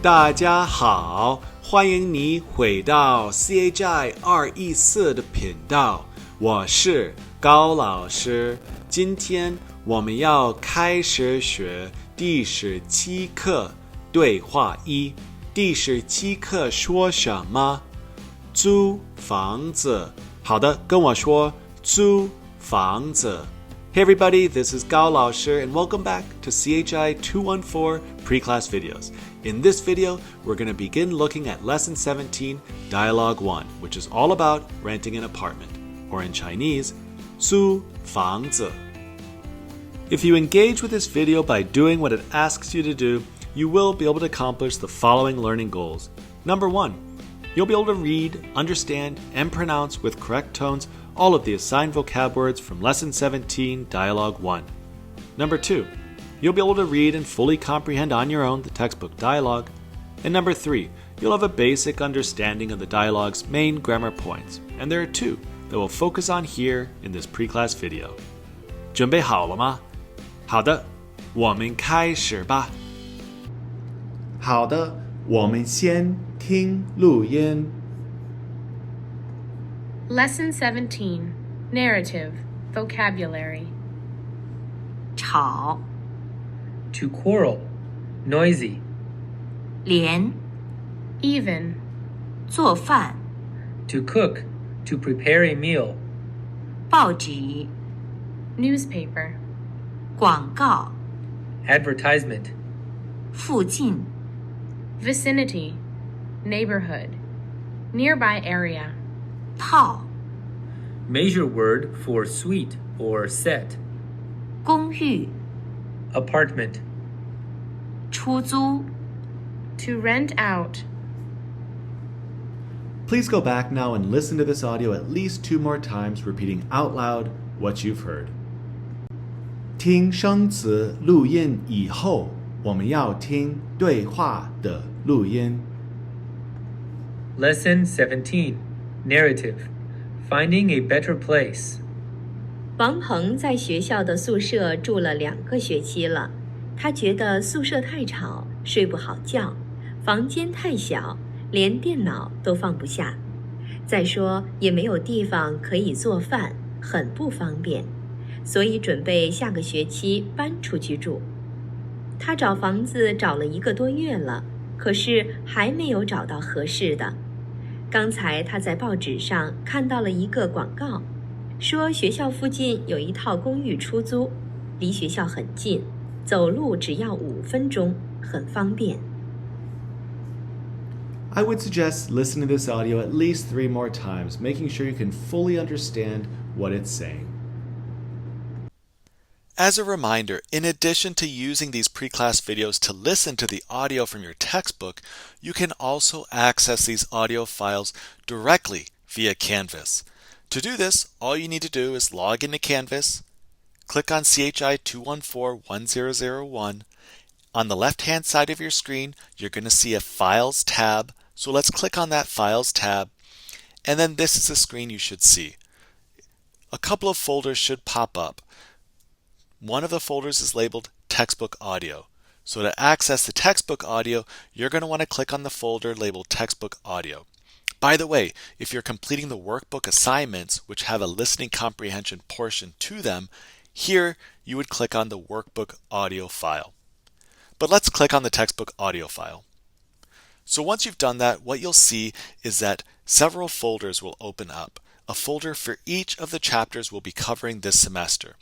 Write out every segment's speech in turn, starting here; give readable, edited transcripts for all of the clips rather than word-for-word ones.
大家好，欢迎你回到 CHI 214的频道，我是高老师。今天我们要开始学第17课对话一。第17课说什么？租房子。好的，跟我说租房子。Hey everybody, this is Gao Lao Shi and welcome back to CHI 214 pre-class videos. In this video, we're going to begin looking at Lesson 17, Dialogue 1, which is all about renting an apartment, or in Chinese, 租房子. If you engage with this video by doing what it asks you to do, you will be able to accomplish the following learning goals. Number 1, you'll be able to read, understand, and pronounce with correct tones all of the assigned vocab words from Lesson 17, Dialogue 1. Number 2, you'll be able to read and fully comprehend on your own the textbook dialogue. And number 3, you'll have a basic understanding of the dialogue's main grammar points. And there are 2 that we'll focus on here in this pre-class video. 准备好了吗？好的，我们开始吧。好的，我们先听录音。Lesson 17, Narrative, Vocabulary. 吵 To quarrel, noisy. 连 Even, 做饭 To cook, to prepare a meal. 报纸 Newspaper, 广告 Advertisement. 附近 Vicinity, Neighborhood, Nearby area. 套 Measure word for suite or set. 公寓 Apartment. 出租 To rent out. Please go back now and listen to this audio at least 2 more times, repeating out loud what you've heard. 听生词录音以后，我们要听对话的录音。Lesson 17, Narrative. Finding a better place. 王鹏在学校的宿舍住了2个学期了，他觉得宿舍太吵，睡不好觉，房间太小，连电脑都放不下。再说也没有地方可以做饭，很不方便，所以准备下个学期搬出去住。他找房子找了1个多月了，可是还没有找到合适的。刚才他在报纸上看到了一个广告，说学校附近有一套公寓出租，离学校很近，走路只要5分钟，很方便。I would suggest listening to this audio at least 3 more times, making sure you can fully understand what it's saying. As a reminder, in addition to using these pre-class videos to listen to the audio from your textbook, you can also access these audio files directly via Canvas. To do this, all you need to do is log into Canvas, click on CHI 214-1001. On the left-hand side of your screen, you're going to see a Files tab. So let's click on that Files tab, and then this is the screen you should see. A couple of folders should pop up. One of the folders is labeled Textbook Audio. So to access the textbook audio, you're going to want to click on the folder labeled Textbook Audio. By the way, if you're completing the workbook assignments, which have a listening comprehension portion to them, here you would click on the workbook audio file. But let's click on the textbook audio file. So once you've done that, what you'll see is that several folders will open up. A folder for each of the chapters we'll be covering this semester.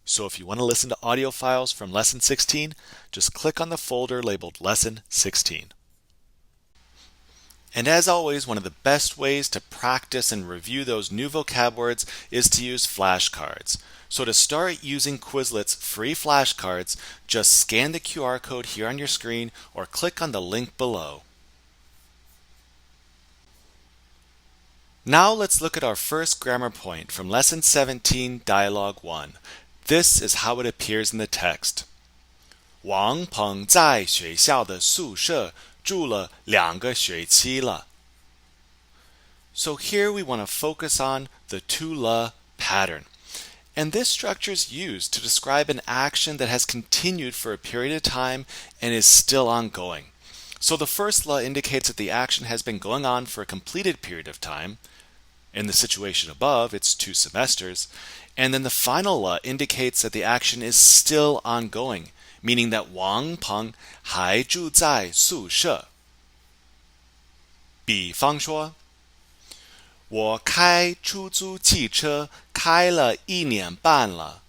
So if you want to listen to audio files from Lesson 16, just click on the folder labeled Lesson 16. And as always, one of the best ways to practice and review those new vocab words is to use flashcards. So to start using Quizlet's free flashcards, just scan the QR code here on your screen or click on the link below. Now let's look at our first grammar point from Lesson 17, Dialogue 1. This is how it appears in the text. 王鹏在学校的宿舍住了2个学期了. So here we want to focus on the to la pattern. And this structure is used to describe an action that has continued for a period of time and is still ongoing. So the first le indicates that the action has been going on for a completed period of time. In the situation above, it's 2 semesters. And then the final le indicates that the action is still ongoing, meaning that Wang Peng 还住在宿舍。比方说，我开出租汽车开了1年半了。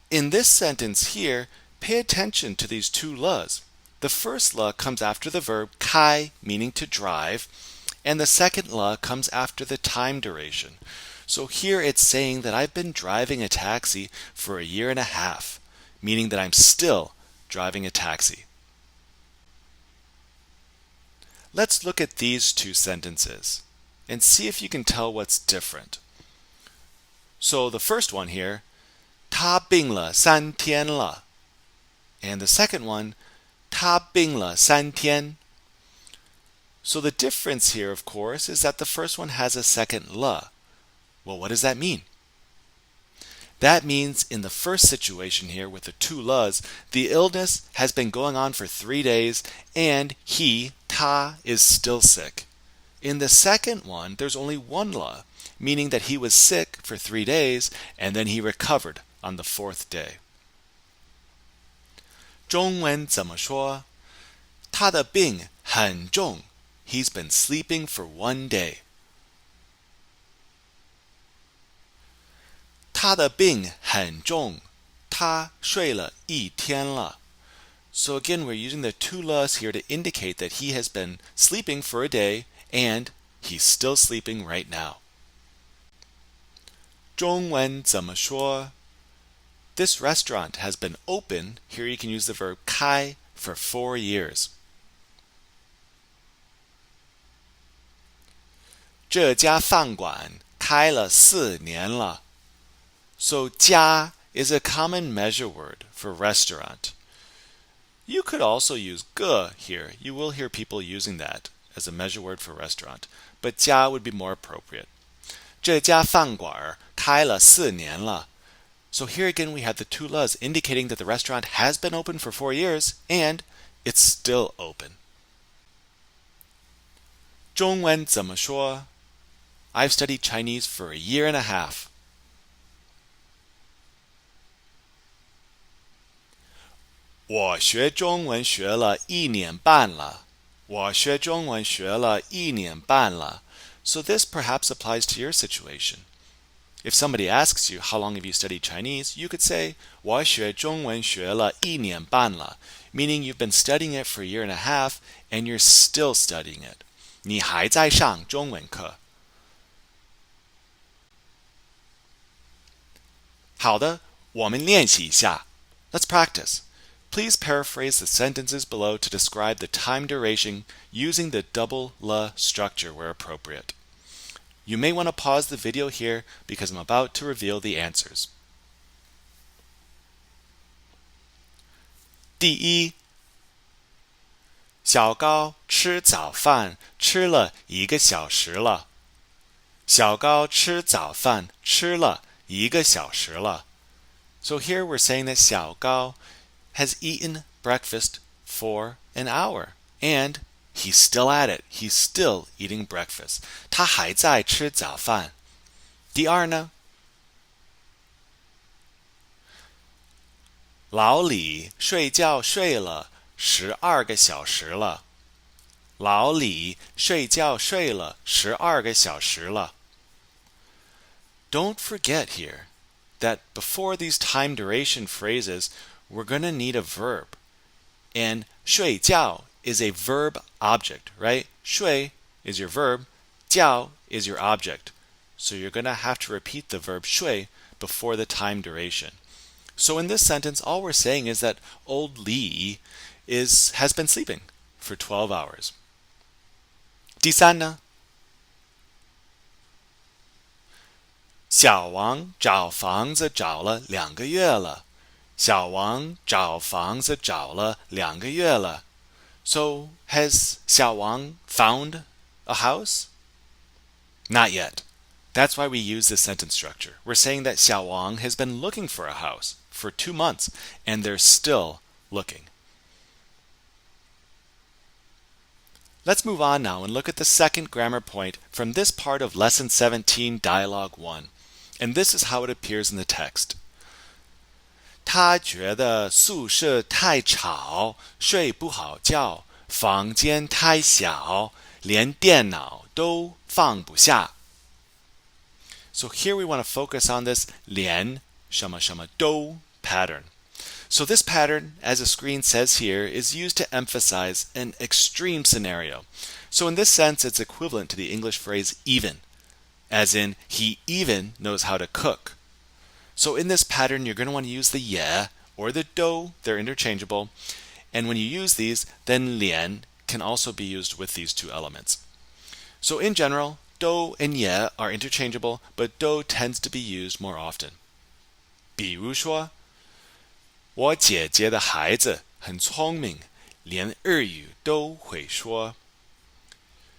In this sentence here, pay attention to these 2 le's. The first le comes after the verb 开, meaning to drive, and the second le comes after the time duration. So here it's saying that I've been driving a taxi for 1.5 years, meaning that I'm still driving a taxi. Let's look at these 2 sentences and see if you can tell what's different. So the first one here, 他病了3天了. And the second one, 他病了3天. So the difference here, of course, is that the first one has a second le. Well, what does that mean? That means in the first situation here with the 2 le's, the illness has been going on for 3 days and he, ta, is still sick. In the second one, there's only 1 le, meaning that he was sick for 3 days and then he recovered on the 4th day. 中文怎么说？他的病很重。He's been sleeping for 1 day. 他的病很重。他睡了1天了。So again, we're using the 2 le's here to indicate that he has been sleeping for a day and he's still sleeping right now. 中文怎么说？ This restaurant has been open, here you can use the verb 开, for 4 years. 这家饭馆开了4年了. So 家 is a common measure word for restaurant. You could also use 个 here. You will hear people using that as a measure word for restaurant, but 家 would be more appropriate. 这家饭馆开了4年了. So here again we have the 2 le's indicating that the restaurant has been open for 4 years and it's still open. 中文怎么说? I've studied Chinese for 1.5 years. 我学中文学了1年半了. 我学中文学了1年半了. So this perhaps applies to your situation. If somebody asks you, how long have you studied Chinese? You could say, 我学中文学了1年半了, meaning you've been studying it for 1.5 years and you're still studying it. 你还在上中文课. 好的，我们练习一下. Let's practice. Please paraphrase the sentences below to describe the time duration using the double le structure where appropriate. You may want to pause the video here because I'm about to reveal the answers. 第一，小高吃早饭吃了1个小时了。小高吃早饭吃了1个小时了。So here we're saying that 小高 has eaten breakfast for an hour, and he's still at it. He's still eating breakfast. 他还在吃早饭。第二呢？老李睡觉睡了12个小时了。老李睡觉睡了12个小时了。Don't forget here that before these time duration phrases, we're going to need a verb. And 睡觉 is a verb object, right? 睡 is your verb, 觉 is your object. So you're going to have to repeat the verb 睡before the time duration. So in this sentence, all we're saying is that old Li has been sleeping for 12 hours. 第三呢？小王找房子找了2个月了。小王找房子找了2个月了。So, has 小王 found a house? Not yet. That's why we use this sentence structure. We're saying that 小王 has been looking for a house for 2 months, and they're still looking. Let's move on now and look at the second grammar point from this part of Lesson 17, Dialogue 1. And this is how it appears in the text. 他觉得宿舍太吵，睡不好觉，房间太小，连电脑都放不下。So here we want to focus on this 连什么什么都 pattern. So this pattern, as the screen says here, is used to emphasize an extreme scenario. So in this sense, it's equivalent to the English phrase even, as in, he even knows how to cook. So in this pattern, you're going to want to use the ye or the do, they're interchangeable. And when you use these, then lian can also be used with these two elements. So in general, do and ye are interchangeable, but do tends to be used more often. 比如说我姐姐的孩子很聪明，连日语都会说。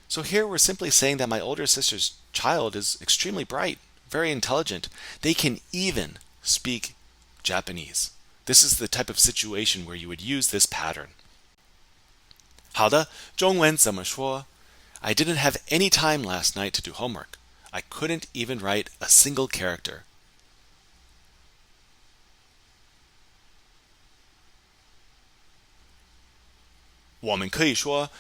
So here we're simply saying that my older sister's child is extremely bright, very intelligent. They can even speak Japanese. This is the type of situation where you would use this pattern. 好的，中文怎么说? I didn't have any time last night to do homework. I couldn't even write a single character. 我们可以说，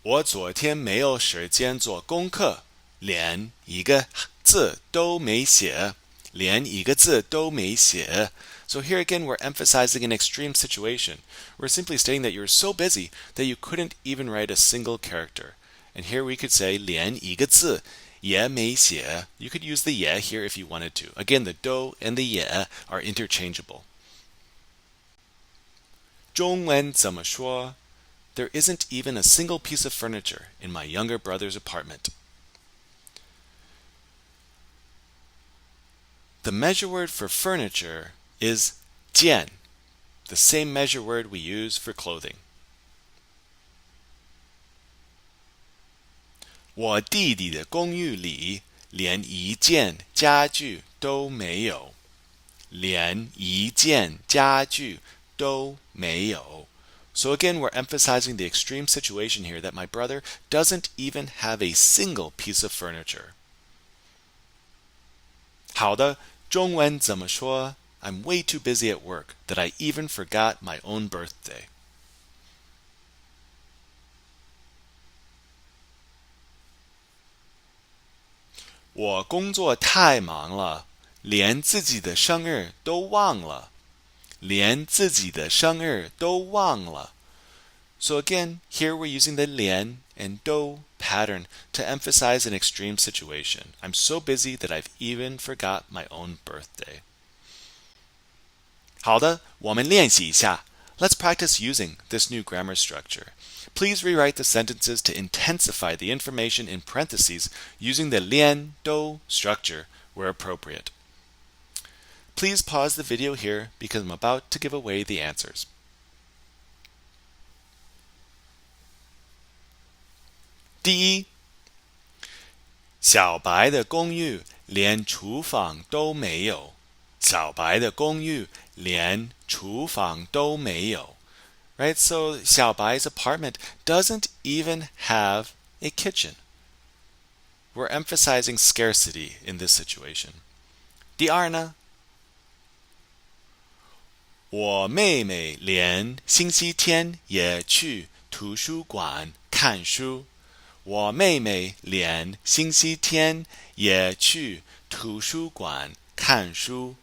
我昨天没有时间做功课，连一个字都没写，连一个字都没写。So here again, we're emphasizing an extreme situation. We're simply stating that you're so busy that you couldn't even write a single character. And here we could say 连一个字也没写. You could use the 也 here if you wanted to. Again, the do and the 也 are interchangeable. 中文怎么说? There isn't even a single piece of furniture in my younger brother's apartment. The measure word for furniture is 件, the same measure word we use for clothing. 我弟弟的公寓里连一件家具都没有，连一件家具都没有。So again, we're emphasizing the extreme situation here that my brother doesn't even have a single piece of furniture. 好的，中文怎么说? I'm way too busy at work that I even forgot my own birthday. 我工作太忙了，连自己的生日都忘了。连自己的生日都忘了。So again, here we're using the 连 and 都 pattern to emphasize an extreme situation. I'm so busy that I've even forgot my own birthday. 好的，我们练习一下。Let's practice using this new grammar structure. Please rewrite the sentences to intensify the information in parentheses using the 连 都 structure where appropriate. Please pause the video here because I'm about to give away the answers. 第一，小白的公寓连厨房都没有。小白的公寓连厨房都没有。Right? So 小白's apartment doesn't even have a kitchen. We're emphasizing scarcity in this situation. 第二呢？我妹妹连星期天也去图书馆看书。我妹妹连星期天也去图书馆看书。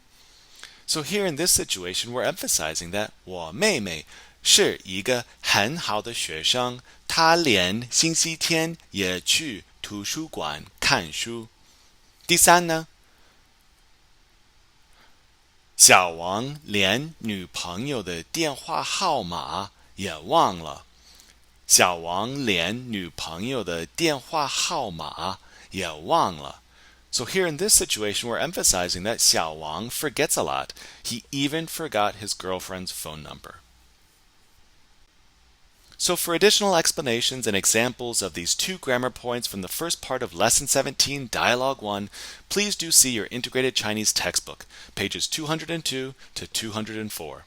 So here in this situation, we're emphasizing that 我妹妹是一个很好的学生，她连星期天也去图书馆看书。第三呢？小王连女朋友的电话号码也忘了。小王连女朋友的电话号码也忘了。So here in this situation, we're emphasizing that 小王 forgets a lot. He even forgot his girlfriend's phone number. So for additional explanations and examples of these two grammar points from the first part of Lesson 17, Dialogue 1, please do see your Integrated Chinese textbook, pages 202 to 204.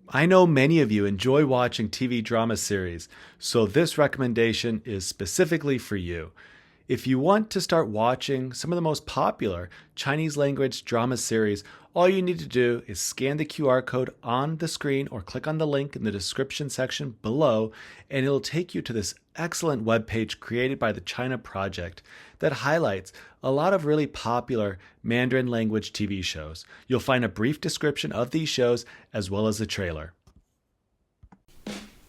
I know many of you enjoy watching TV drama series, so this recommendation is specifically for you. If you want to start watching some of the most popular Chinese language drama series, all you need to do is scan the QR code on the screen or click on the link in the description section below, and it'll take you to this excellent webpage created by the China Project that highlights a lot of really popular Mandarin language TV shows. You'll find a brief description of these shows as well as a trailer.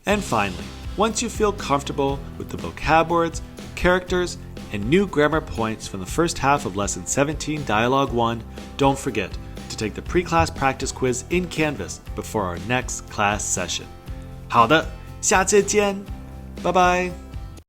And finally, once you feel comfortable with the vocab words, characters, and new grammar points from the first half of Lesson 17 Dialogue 1, don't forget to take the pre-class practice quiz in Canvas before our next class session. 好的，下次见，拜拜。